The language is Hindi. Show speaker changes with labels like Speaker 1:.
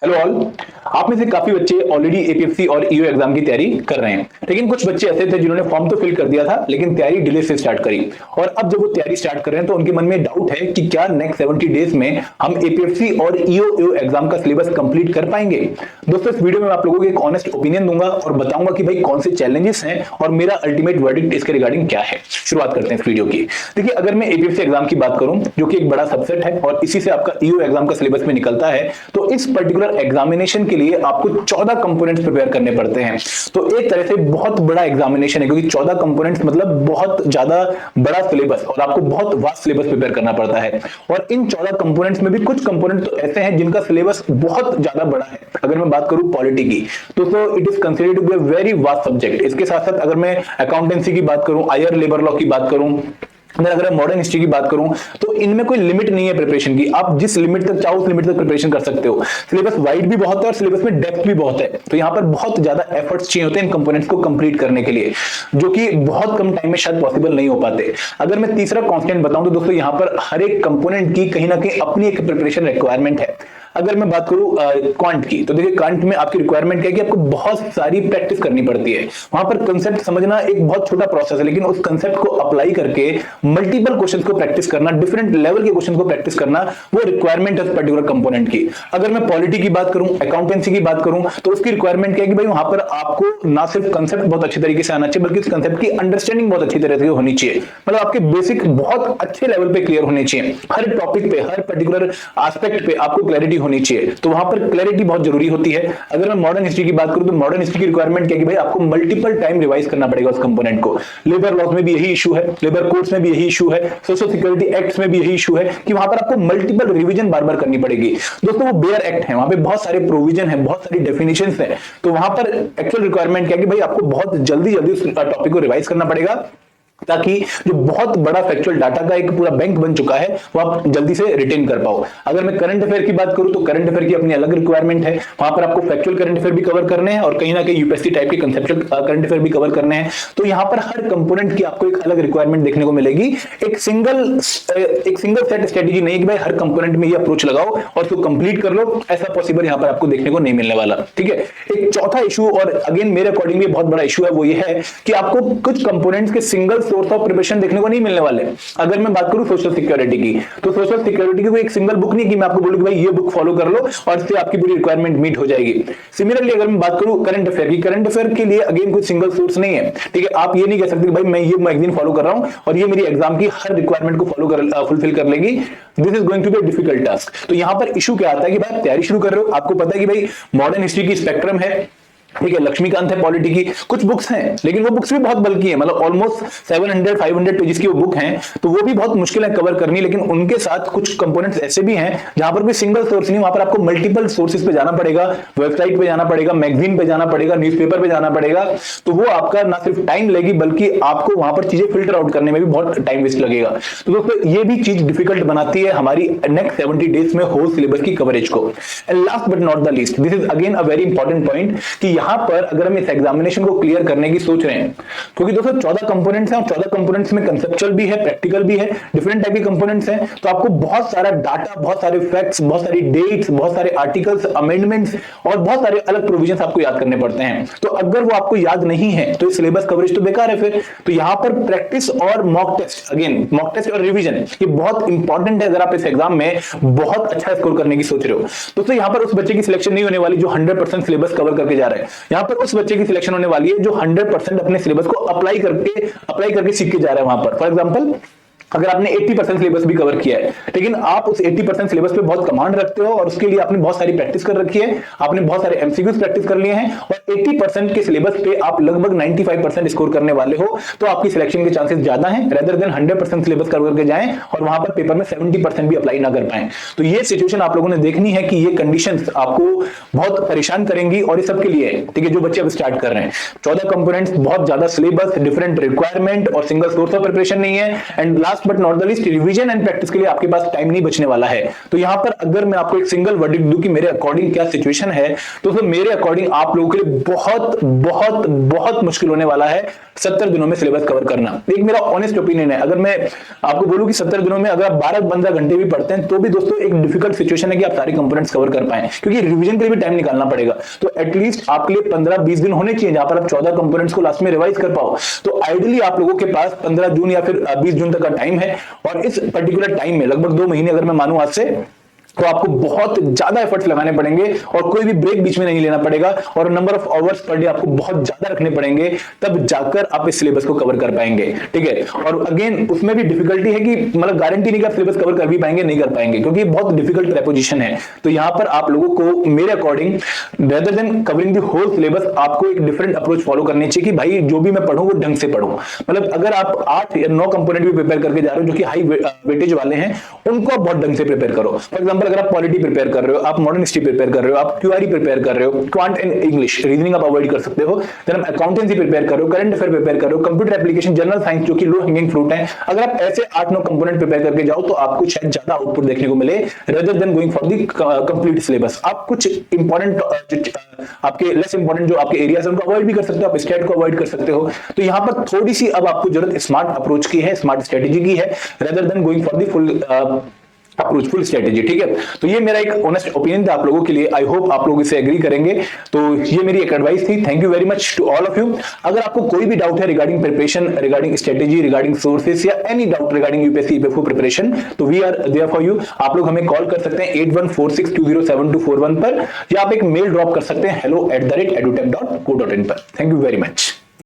Speaker 1: Hello all. आप में से काफी बच्चे ऑलरेडी एपीएससी और ईओ एग्जाम की तैयारी कर रहे हैं, लेकिन कुछ बच्चे ऐसे थे जिन्होंने फॉर्म तो फिल कर दिया था लेकिन तैयारी डिले से स्टार्ट करी। और अब जब वो तैयारी स्टार्ट कर रहे हैं तो उनके मन में डाउट है कि क्या नेक्स्ट 70 डेज में हम एपीएससी और ईओ एग्जाम का सिलेबस कंप्लीट कर पाएंगे। दोस्तों, इस वीडियो में आप लोगों को एक ऑनेस्ट ओपिनियन दूंगा और बताऊंगा कि भाई कौन से चैलेंजेस हैं और मेरा अल्टीमेट वर्डिक्ट इसके रिगार्डिंग क्या है। शुरुआत करते हैं इस वीडियो की। देखिए, अगर मैं एपीएससी एग्जाम की बात करूं जो कि एक बड़ा सबसेट है और इसी से आपका ईओ एग्जाम का सिलेबस में निकलता है, तो इस पर्टिकुलर एग्जामिनेशन के लिए आपको 14 कंपोनेंट्स प्रिपेयर करने पड़ते हैं। तो एक तरह से बहुत बड़ा एग्जामिनेशन है, क्योंकि 14 कंपोनेंट्स मतलब बहुत ज्यादा बड़ा सिलेबस और आपको बहुत वास्ट सिलेबस प्रिपेयर करना पड़ता है। और इन 14 कंपोनेंट्स में भी कुछ कंपोनेंट तो ऐसे हैं जिनका सिलेबस बहुत ज्यादा बड़ा है। अगर मैं बात करूं पॉलिटी की तो it is considered to be a very vast subject. इसके साथ साथ अगर मैं अकाउंटेंसी की बात करूं, हायर लेबर लॉ की बात करूं, अगर मॉडर्न हिस्ट्री की बात करूं, तो इनमें कोई लिमिट नहीं है प्रिपरेशन की। आप जिस लिमिट तक चाहो उस लिमिट तक प्रिपरेशन कर सकते हो। सिलेबस वाइड भी बहुत है और सिलेबस में डेप्थ भी बहुत है, तो यहां पर बहुत ज्यादा एफर्ट्स चाहिए होते हैं इन कंपोनेंट्स को कंप्लीट करने के लिए, जो कि बहुत कम टाइम में शायद पॉसिबल नहीं हो पाते। अगर मैं तीसरा कांस्टेंट बताऊं तो दोस्तों, यहां पर हर एक कंपोनेंट की कहीं ना कहीं अपनी एक प्रिपरेशन रिक्वायरमेंट है। अगर मैं बात करूं क्वांट की, तो देखिए क्वांट में आपकी रिक्वायरमेंट क्या है कि आपको बहुत सारी प्रैक्टिस करनी पड़ती है। वहां पर कंसेप्ट समझना एक बहुत छोटा प्रोसेस है, लेकिन उस कंसेप्ट को अप्लाई करके मल्टीपल क्वेश्चंस को प्रैक्टिस करना, डिफरेंट लेवल के क्वेश्चन को प्रैक्टिस करना, वो रिक्वायरमेंट है उस पर्टिकुलर कंपोनेंट की। अगर मैं पॉलिटी की बात करूं, अकाउंटेंसी की बात करूं, तो उसकी रिक्वायरमेंट क्या है कि भाई वहां पर आपको ना सिर्फ कंसेप्ट बहुत अच्छी तरीके से आना चाहिए, बल्कि उस कंसेप्ट की अंडरस्टैंडिंग बहुत अच्छी तरह से होनी चाहिए। मतलब आपके बेसिक बहुत अच्छे लेवल पे क्लियर होने चाहिए। हर टॉपिक पे, हर पर्टिकुलर एस्पेक्ट पे आपको क्लैरिटी होनी चाहिए, तो वहां पर क्लैरिटी बहुत जरूरी होती है। अगर मैं मॉडर्न हिस्ट्री की बात करूं तो मॉडर्न हिस्ट्री की रिक्वायरमेंट क्या है कि भाई आपको मल्टीपल टाइम रिवाइज करना पड़ेगा उस कंपोनेंट को। लेबर लॉज में भी यही इशू है, लेबर कोड्स में भी यही इशू है, सोशल सिक्योरिटी एक्ट्स में भी यही इशू है कि वहां पर आपको मल्टीपल रिवीजन बार बार करनी पड़ेगी। दोस्तों, वो बेयर एक्ट है, वहां पे बहुत सारे प्रोविजन है, बहुत सारी डेफिनेशंस है, तो वहां पर एक्चुअल रिक्वायरमेंट क्या है कि भाई आपको बहुत जल्दी जल्दी उस टॉपिक को रिवाइज करना पड़ेगा, ताकि जो बहुत बड़ा फैक्चुअल डाटा का एक पूरा बैंक बन चुका है वो आप जल्दी से रिटेन कर पाओ। अगर मैं करंट अफेयर की बात करूं तो करंट अफेयर की अपनी अलग रिक्वायरमेंट है। वहां पर आपको फैक्चुअल करंट अफेयर भी कवर करने हैं और कहीं ना कहीं यूपीएससी टाइप के कंसेप्चुअल करंट अफेयर भी कवर करने हैं। तो यहां पर हर कंपोनेंट की आपको एक अलग रिक्वायरमेंट देखने को मिलेगी। एक सिंगल सेट स्ट्रेटेजी नहीं है कि भाई हर कंपोनेंट में ये अप्रोच लगाओ और उसको कंप्लीट कर लो, ऐसा पॉसिबल यहां पर आपको देखने को नहीं मिलने वाला। ठीक है। एक चौथा इशू, और अगेन मेरे अकॉर्डिंग भी बहुत बड़ा इशू है, वो ये है कि आपको कुछ कंपोनेंट्स के सिंगल सोर्स ऑफ प्रिपरेशन देखने को नहीं मिलने वाले। अगर मैं बात करूं सोशल सिक्योरिटी की, तो सोशल सिक्योरिटी की कोई एक सिंगल बुक नहीं कि मैं आपको बोलूं कि भाई ये बुक फॉलो कर लो और इससे आपकी पूरी रिक्वायरमेंट मीट हो जाएगी। सिमिलरली अगर मैं बात करूं करंट अफेयर की, करंट अफेयर के लिए अगेन कोई सिंगल सोर्स नहीं है। ठीक है, आप ये नहीं कह सकते कि भाई मैं ये मैगजीन फॉलो कर रहा हूं और ये मेरी एग्जाम की हर रिक्वायरमेंट को फुलफिल कर लेगी। This is going to be a difficult task. तो यहां पर इशू क्या आता है कि भाई आप तैयारी शुरू कर रहे हो, आपको पता है कि भाई मॉडर्न हिस्ट्री की स्पेक्ट्रम है, ठीक है, लक्ष्मीकांत है पॉलिटी की, कुछ बुक्स हैं लेकिन वो बुक्स भी बहुत बल्कि है, मतलब ऑलमोस्ट 700-500 पेजेस की वो बुक हैं, तो वो भी बहुत मुश्किल है कवर करनी। लेकिन उनके साथ कुछ कंपोनेंट्स ऐसे भी हैं जहां पर कोई सिंगल सोर्स नहीं, वहां पर आपको मल्टीपल सोर्सेज पे जाना पड़ेगा, वेबसाइट पे जाना पड़ेगा, मैगजीन पे जाना पड़ेगा, न्यूज़पेपर पे जाना पड़ेगा। तो वो आपका ना सिर्फ टाइम लेगी बल्कि आपको वहां पर चीजें फिल्टर आउट करने में भी बहुत टाइम वेस्ट लगेगा। तो दोस्तों, ये भी चीज डिफिकल्ट बनाती है हमारी नेक्स्ट 70 डेज में होल सिलेबस की कवरेज को। And last but not the least, this is again a very important point कि यहां पर अगर हम इस एग्जामिनेशन को क्लियर करने की सोच रहे हैं, क्योंकि दोस्तों 14 कंपोनेंट्स हैं और 14 कंपोनेंट्स में कंसेप्चुअल भी है, प्रैक्टिकल भी है, डिफरेंट टाइप के कंपोनेंट्स हैं, तो आपको बहुत सारा डाटा, बहुत सारे फैक्ट्स, बहुत सारी डेट्स, बहुत सारे आर्टिकल्स, अमेंडमेंट्स और बहुत सारे अलग प्रोविजंस आपको याद करने पड़ते हैं। तो अगर वो आपको याद नहीं है तो सिलेबस कवरेज तो बेकार है फिर। तो यहां पर प्रैक्टिस और mock test, again mock test और रिवीजन, ये बहुत इंपॉर्टेंट है अगर आप इस एग्जाम में बहुत अच्छा स्कोर करने की सोच रहे हो। दोस्तों, यहां पर उस बच्चे की सिलेक्शन नहीं होने वाली जो 100% सिलेबस कवर करके जा रहा है। यहां पर उस बच्चे की सिलेक्शन होने वाली है जो 100% अपने सिलेबस को अप्लाई करके सीख के जा रहा है वहां पर। फॉर एग्जांपल, अगर आपने 80% सिलेबस भी कवर किया है, लेकिन आप उस 80% सिलेबस पे बहुत कमांड रखते हो और उसके लिए आपने बहुत सारी प्रैक्टिस कर रखी है, आपने बहुत सारे एमसीक्यूज प्रैक्टिस कर लिए हैं और 80% के सिलेबस पे आप लगभग 95% स्कोर करने वाले हो, तो आपकी सिलेक्शन के चांसेस ज्यादा हैं रेदर देन 100% सिलेबस कवर करके जाएं और वहां पर पेपर में 70% भी अप्लाई ना कर पाए। तो ये सिचुएशन आप लोगों ने देखनी है कि ये कंडीशंस आपको बहुत परेशान करेंगी और इस सब के लिए, ठीक है, जो बच्चे अब स्टार्ट कर रहे हैं, 14 कंपोनेंट्स, बहुत ज्यादा सिलेबस, डिफरेंट रिक्वायरमेंट और सिंगल सोर्स ऑफ प्रिपरेशन नहीं है। And last last but not the least, revision and practice के लिए आपके पास टाइम नहीं बचने वाला है। तो यहां पर अगर मैं आपको एक सिंगल वर्डिक्ट दूं कि मेरे अकॉर्डिंग क्या सिचुएशन है, तो फिर मेरे अकॉर्डिंग आप लोगों के लिए बहुत बहुत बहुत मुश्किल होने वाला है 70 दिनों में सिलेबस कवर करना। एक मेरा ऑनेस्ट ओपिनियन है, अगर मैं आपको बोलूं कि 70 दिनों में अगर आप 12-15 घंटे भी पढ़ते हैं तो भी दोस्तों एक डिफिकल्ट सिचुएशन है कि आप सारे कंपोनेंट्स कवर कर पाए, क्योंकि रिवीजन के लिए भी टाइम निकालना पड़ेगा। तो एटलीस्ट आपके लिए 15-20 दिन होने चाहिए जहां पर आप 14 कंपोनेंट्स को लास्ट में रिवाइज कर पाओ। तो आइडियली आप लोगों के पास 15 जून या फिर 20 जून तक का टाइम है, और इस पर्टिकुलर टाइम में लगभग 2 महीने अगर मैं मानूं आज से, तो आपको बहुत ज्यादा एफर्ट्स लगाने पड़ेंगे और कोई भी ब्रेक बीच में नहीं लेना पड़ेगा, और number of hours per day आपको बहुत ज्यादा रखने पड़ेंगे, तब जाकर आप इस सिलेबस को कवर कर पाएंगे। ठीक है, और अगेन उसमें भी डिफिकल्टी है कि मतलब गारंटी नहीं कि आप सिलेबस कवर कर भी पाएंगे, नहीं कर पाएंगे, क्योंकि बहुत डिफिकल्ट प्रेपोजिशन है। तो यहां पर आप लोगों को मेरे according rather than covering the whole syllabus, आपको एक डिफरेंट अप्रोच फॉलो करनी चाहिए कि भाई जो भी मैं पढ़ूं वो ढंग से पढ़ूं। मतलब अगर आप 8 या 9 कंपोनेंट भी प्रिपेयर करके जा रहे हो जो कि हाई वेटेज वाले हैं, उनको आप बहुत ढंग से प्रिपेयर करो। फॉर एग्जांपल अगर आप पॉलिटी प्रिपेयर कर रहे हो, आप मॉडर्न हिस्ट्री प्रिपेयर कर रहे हो, आप क्यूआरई प्रिपेयर कर रहे हो, क्वांट एंड इंग्लिश रीजनिंग आप अवॉइड कर सकते हो, देन आप अकाउंटेंसी प्रिपेयर कर रहे हो, करंट अफेयर प्रिपेयर कर रहे हो, कंप्यूटर एप्लीकेशन, जनरल साइंस जो कि लो हैंगिंग फ्रूट है, अगर आप ऐसे 8-9 कंपोनेंट प्रिपेयर करके जाओ तो आपको शायद ज्यादा आउटपुट देखने को मिले rather than going for the complete syllabus. आप कुछ इंपॉर्टेंट आपके लेस इंपॉर्टेंट जो आपके एरियाज है उनको अवॉइड भी कर सकते हो, आप स्टेट को अवॉइड कर सकते हो। तो यहां पर थोड़ी सी अब आपको जरूरत स्मार्ट अप्रोच की है, स्मार्ट स्ट्रेटेजी की है, rather than going for the full approachful strategy. ठीक है, तो ये मेरा एक ऑनेस्ट ओपिनियन था आप लोगों के लिए, आई होप आप लोग इसे एग्री करेंगे। तो ये मेरी एक एडवाइस थी। Thank you very much to all of you. अगर आपको कोई भी डाउट है regarding preparation, regarding strategy, regarding sources या any doubt regarding UPSC EPFO preparation, तो we are there for you. आप लोग हमें कॉल कर सकते हैं 8146207241 पर, या आप एक मेल ड्रॉप कर सकते हैं hello@edutech.co.in पर। Thank you very much.